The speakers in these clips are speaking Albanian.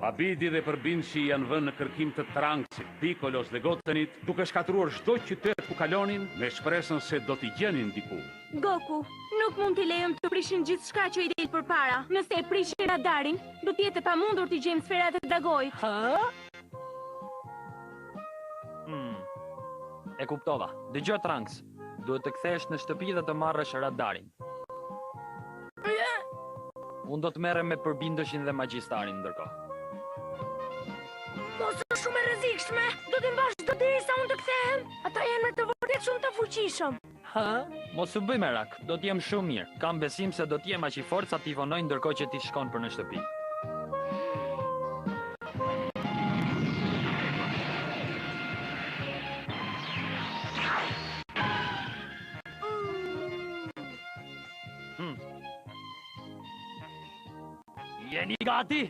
Abidi dhe Përbindshi janë vënë në kërkim të Trangësit, Pikolos dhe Gotenit, duke shkatruar çdo qytet ku kalonin me shpresën se do t'i gjenin diku. Goku, nuk mund t'i lejmë të prishin gjithçka që i del përpara. Nëse e prishin radarin, do t'jetë e pamundur t'i gjejmë sferat e dragojit. E kuptova. Dëgjoj Trunks, duhet të kthehesh në shtëpi dhe të marrësh radarin. Unë do të merrem me Përbindëshin dhe Magjistarin ndërkohë. Mos është shumë e rrezikshme. Do t'i mbash dot derisa unë të kthehem. Ata janë me të vërtetë shumë të fuqishëm. Mos u bëj merak, do t'jem shumë mirë. Kam besim se do t'jem aq i fortë sa t'i vonoj ndërkohë që ti shkon për në shtëpi. Jeni gati?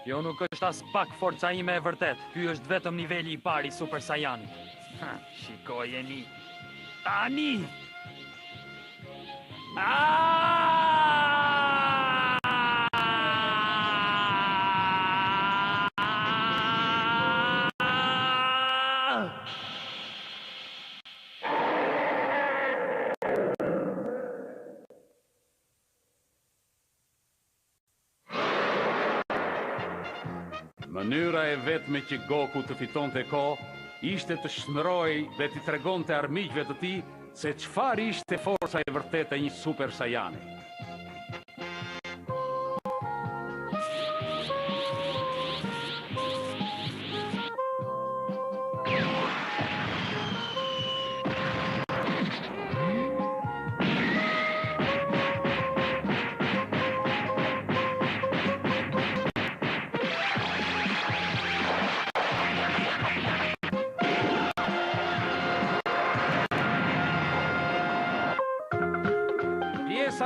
Kjo nuk është as pak forca ime e vërtet. Ky është vetëm niveli i parë i Super Saiyanit. Shikojeni. Tani! Mënyra e vetme që Goku të fitonte kohë ishte të shndrojë dhe t'i tregonte armiqve të tij se çfarë ishte forca e vërtetë e një Super Saiyani.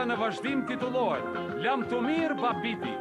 Në vazhdim titullohet Lam të mirë Babidi.